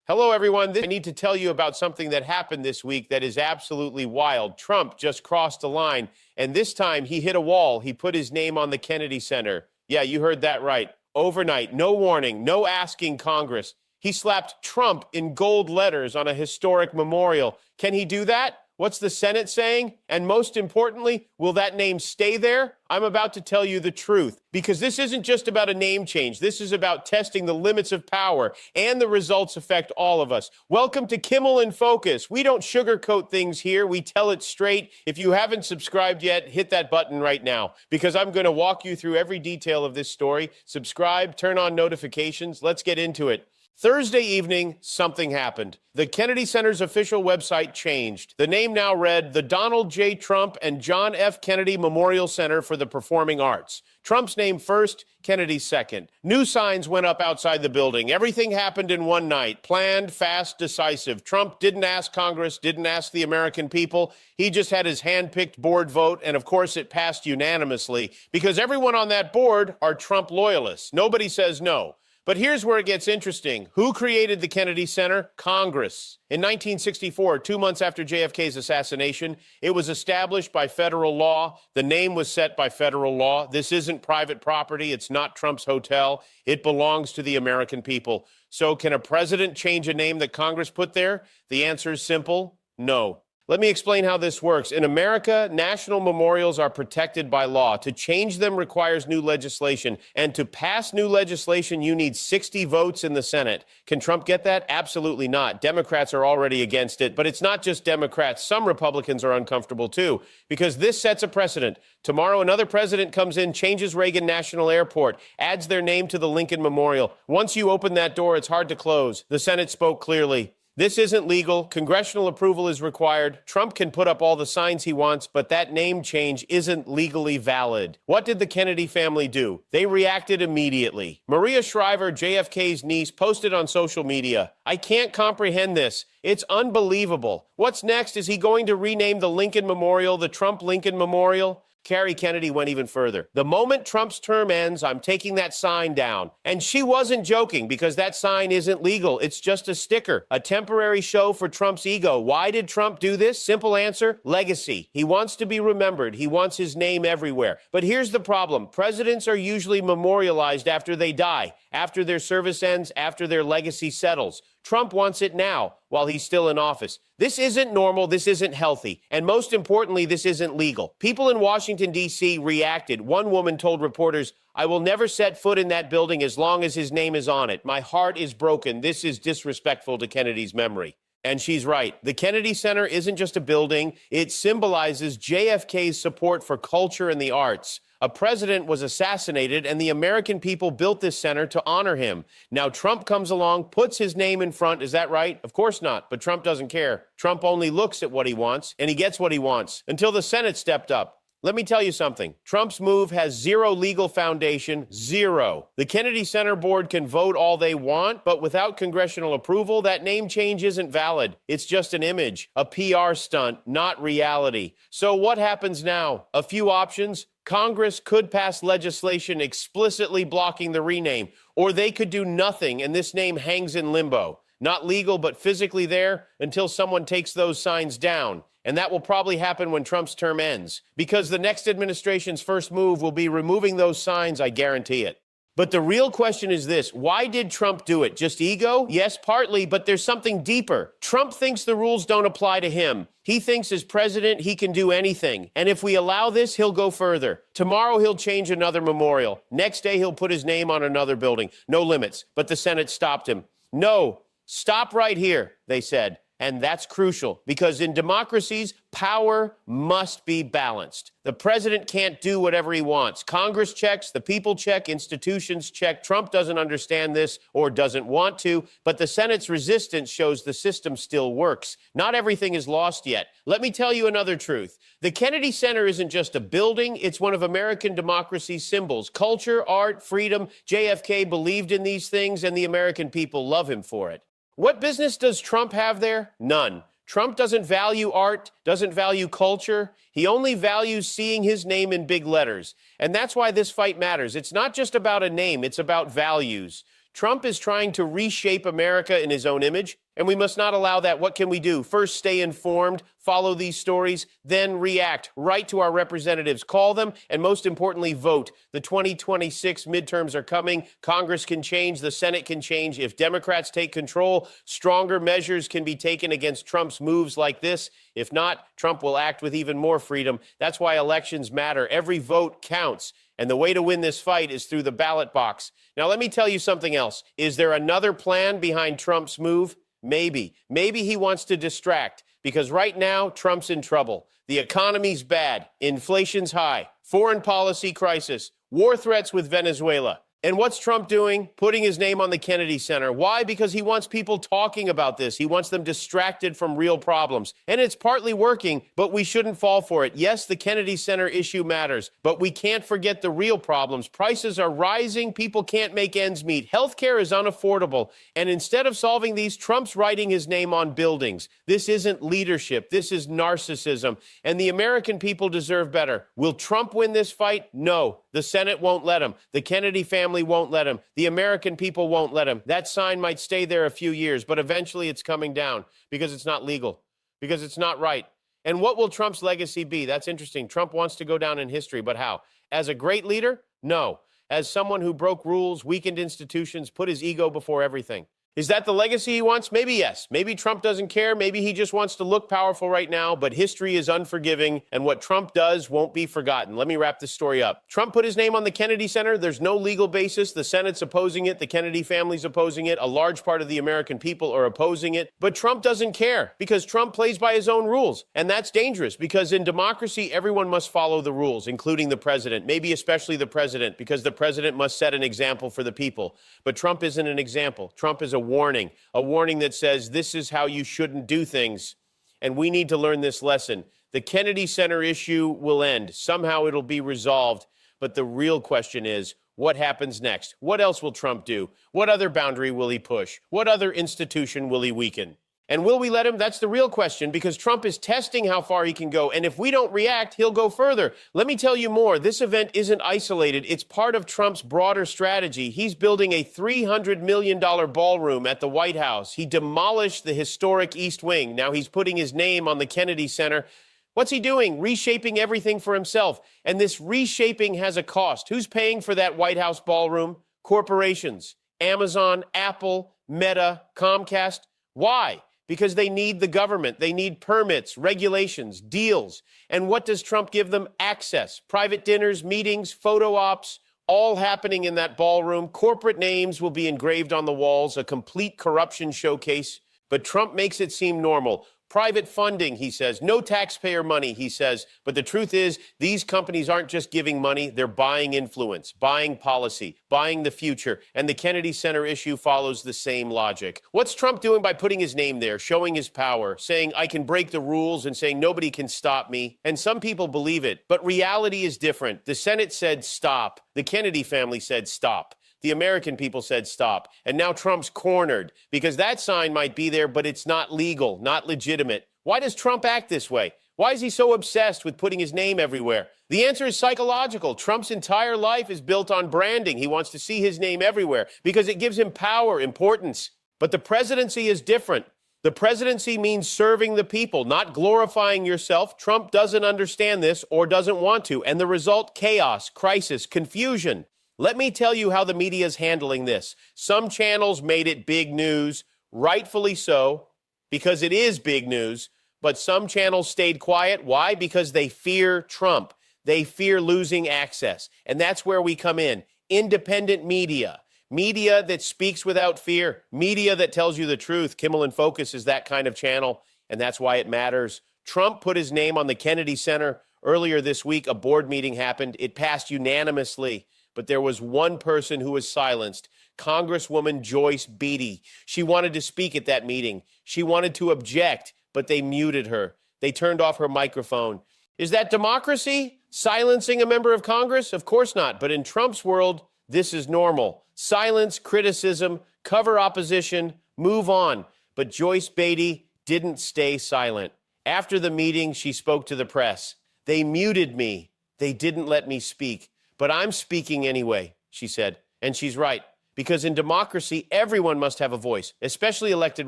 Hello, everyone. I need to tell you about something that happened this week that is absolutely wild. Trump just crossed a line, and this time he hit a wall. He put his name on the Kennedy Center. Yeah, you heard that right. Overnight, no warning, no asking Congress. He slapped Trump in gold letters on a historic memorial. Can he do that? What's the Senate saying? And most importantly, will that name stay there? I'm about to tell you the truth, because this isn't just about a name change. This is about testing the limits of power, and the results affect all of us. Welcome to Kimmel in Focus. We don't sugarcoat things here. We tell it straight. If you haven't subscribed yet, hit that button right now, because I'm going to walk you through every detail of this story. Subscribe, turn on notifications. Let's get into it. Thursday evening, something happened. The Kennedy Center's official website changed. The name now read the Donald J. Trump and John F. Kennedy Memorial Center for the Performing Arts. Trump's name first, Kennedy's second. New signs went up outside the building. Everything happened in one night. Planned, fast, decisive. Trump didn't ask Congress, didn't ask the American people. He just had his hand-picked board vote, and of course it passed unanimously, because everyone on that board are Trump loyalists. Nobody says no. But here's where it gets interesting. Who created the Kennedy Center? Congress. In 1964, 2 months after JFK's assassination, it was established by federal law. The name was set by federal law. This isn't private property. It's not Trump's hotel. It belongs to the American people. So can a president change a name that Congress put there? The answer is simple: no. Let me explain how this works. In America, national memorials are protected by law. To change them requires new legislation. And to pass new legislation, you need 60 votes in the Senate. Can Trump get that? Absolutely not. Democrats are already against it. But it's not just Democrats. Some Republicans are uncomfortable, too, because this sets a precedent. Tomorrow, another president comes in, changes Reagan National Airport, adds their name to the Lincoln Memorial. Once you open that door, it's hard to close. The Senate spoke clearly. This isn't legal. Congressional approval is required. Trump can put up all the signs he wants, but that name change isn't legally valid. What did the Kennedy family do? They reacted immediately. Maria Shriver, JFK's niece, posted on social media, "I can't comprehend this. It's unbelievable. What's next? Is he going to rename the Lincoln Memorial the Trump Lincoln Memorial?" Carrie Kennedy went even further. "The moment Trump's term ends, I'm taking that sign down." And she wasn't joking, because that sign isn't legal. It's just a sticker, a temporary show for Trump's ego. Why did Trump do this? Simple answer: legacy. He wants to be remembered. He wants his name everywhere. But here's the problem. Presidents are usually memorialized after they die, after their service ends, after their legacy settles. Trump wants it now, while he's still in office. This isn't normal, this isn't healthy, and most importantly, this isn't legal. People in Washington, D.C. reacted. One woman told reporters, "I will never set foot in that building as long as his name is on it. My heart is broken. This is disrespectful to Kennedy's memory." And she's right. The Kennedy Center isn't just a building. It symbolizes JFK's support for culture and the arts. A president was assassinated, and the American people built this center to honor him. Now Trump comes along, puts his name in front. Is that right? Of course not. But Trump doesn't care. Trump only looks at what he wants, and he gets what he wants, until the Senate stepped up. Let me tell you something. Trump's move has zero legal foundation, zero. The Kennedy Center board can vote all they want, but without congressional approval, that name change isn't valid. It's just an image, a PR stunt, not reality. So what happens now? A few options. Congress could pass legislation explicitly blocking the rename, or they could do nothing and this name hangs in limbo. Not legal, but physically there until someone takes those signs down. And that will probably happen when Trump's term ends, because the next administration's first move will be removing those signs, I guarantee it. But the real question is this: why did Trump do it? Just ego? Yes, partly, but there's something deeper. Trump thinks the rules don't apply to him. He thinks as president he can do anything. And if we allow this, he'll go further. Tomorrow he'll change another memorial. Next day he'll put his name on another building. No limits. But the Senate stopped him. No, stop right here, they said. And that's crucial, because in democracies, power must be balanced. The president can't do whatever he wants. Congress checks, the people check, institutions check. Trump doesn't understand this or doesn't want to, but the Senate's resistance shows the system still works. Not everything is lost yet. Let me tell you another truth. The Kennedy Center isn't just a building, it's one of American democracy's symbols. Culture, art, freedom. JFK believed in these things, and the American people love him for it. What business does Trump have there? None. Trump doesn't value art, doesn't value culture. He only values seeing his name in big letters. And that's why this fight matters. It's not just about a name, it's about values. Trump is trying to reshape America in his own image, and we must not allow that. What can we do? First, stay informed, follow these stories, then react. Write to our representatives, call them, and most importantly, vote. The 2026 midterms are coming. Congress can change, the Senate can change. If Democrats take control, stronger measures can be taken against Trump's moves like this. If not, Trump will act with even more freedom. That's why elections matter. Every vote counts. And the way to win this fight is through the ballot box. Now, let me tell you something else. Is there another plan behind Trump's move? Maybe. Maybe he wants to distract, because right now, Trump's in trouble. The economy's bad. Inflation's high. Foreign policy crisis. War threats with Venezuela. And what's Trump doing? Putting his name on the Kennedy Center. Why? Because he wants people talking about this. He wants them distracted from real problems. And it's partly working, but we shouldn't fall for it. Yes, the Kennedy Center issue matters, but we can't forget the real problems. Prices are rising. People can't make ends meet. Healthcare is unaffordable. And instead of solving these, Trump's writing his name on buildings. This isn't leadership. This is narcissism. And the American people deserve better. Will Trump win this fight? No. The Senate won't let him. The Kennedy family won't let him. The American people won't let him. That sign might stay there a few years, but eventually it's coming down because it's not legal, because it's not right. And what will Trump's legacy be? That's interesting. Trump wants to go down in history, but how? As a great leader? No. As someone who broke rules, weakened institutions, put his ego before everything. Is that the legacy he wants? Maybe yes. Maybe Trump doesn't care. Maybe he just wants to look powerful right now, but history is unforgiving, and what Trump does won't be forgotten. Let me wrap this story up. Trump put his name on the Kennedy Center. There's no legal basis. The Senate's opposing it. The Kennedy family's opposing it. A large part of the American people are opposing it. But Trump doesn't care because Trump plays by his own rules. And that's dangerous because in democracy, everyone must follow the rules, including the president, maybe especially the president, because the president must set an example for the people. But Trump isn't an example. Trump is a warning that says this is how you shouldn't do things. And we need to learn this lesson. The Kennedy Center issue will end. Somehow it'll be resolved. But the real question is, what happens next? What else will Trump do? What other boundary will he push? What other institution will he weaken? And will we let him? That's the real question, because Trump is testing how far he can go. And if we don't react, he'll go further. Let me tell you more. This event isn't isolated. It's part of Trump's broader strategy. He's building a $300 million ballroom at the White House. He demolished the historic East Wing. Now he's putting his name on the Kennedy Center. What's he doing? Reshaping everything for himself. And this reshaping has a cost. Who's paying for that White House ballroom? Corporations. Amazon, Apple, Meta, Comcast. Why? Because they need the government. They need permits, regulations, deals. And what does Trump give them? Access. Private dinners, meetings, photo ops, all happening in that ballroom. Corporate names will be engraved on the walls, a complete corruption showcase. But Trump makes it seem normal. Private funding, he says. No taxpayer money, he says. But the truth is, these companies aren't just giving money. They're buying influence, buying policy, buying the future. And the Kennedy Center issue follows the same logic. What's Trump doing by putting his name there, showing his power, saying, I can break the rules, and saying, nobody can stop me? And some people believe it. But reality is different. The Senate said stop. The Kennedy family said stop. The American people said stop. And now Trump's cornered because that sign might be there, but it's not legal, not legitimate. Why does Trump act this way? Why is he so obsessed with putting his name everywhere? The answer is psychological. Trump's entire life is built on branding. He wants to see his name everywhere because it gives him power, importance. But the presidency is different. The presidency means serving the people, not glorifying yourself. Trump doesn't understand this or doesn't want to. And the result, chaos, crisis, confusion. Let me tell you how the media is handling this. Some channels made it big news, rightfully so, because it is big news. But some channels stayed quiet. Why? Because they fear Trump. They fear losing access. And that's where we come in. Independent media. Media that speaks without fear. Media that tells you the truth. Kimmel in Focus is that kind of channel, and that's why it matters. Trump put his name on the Kennedy Center. Earlier this week, a board meeting happened. It passed unanimously. But there was one person who was silenced, Congresswoman Joyce Beatty. She wanted to speak at that meeting. She wanted to object, but they muted her. They turned off her microphone. Is that democracy? Silencing a member of Congress? Of course not. But in Trump's world, this is normal. Silence, criticism, cover opposition, move on. But Joyce Beatty didn't stay silent. After the meeting, she spoke to the press. They muted me. They didn't let me speak. But I'm speaking anyway, she said. And she's right, because in democracy, everyone must have a voice, especially elected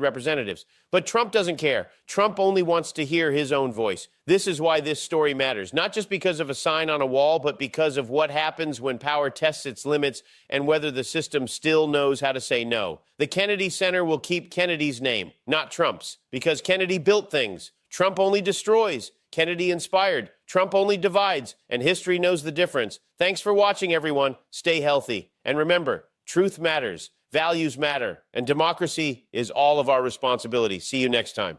representatives. But Trump doesn't care. Trump only wants to hear his own voice. This is why this story matters, not just because of a sign on a wall, but because of what happens when power tests its limits and whether the system still knows how to say no. The Kennedy Center will keep Kennedy's name, not Trump's, because Kennedy built things. Trump only destroys. Kennedy inspired. Trump only divides, and history knows the difference. Thanks for watching, everyone. Stay healthy. And remember, truth matters, values matter, and democracy is all of our responsibility. See you next time.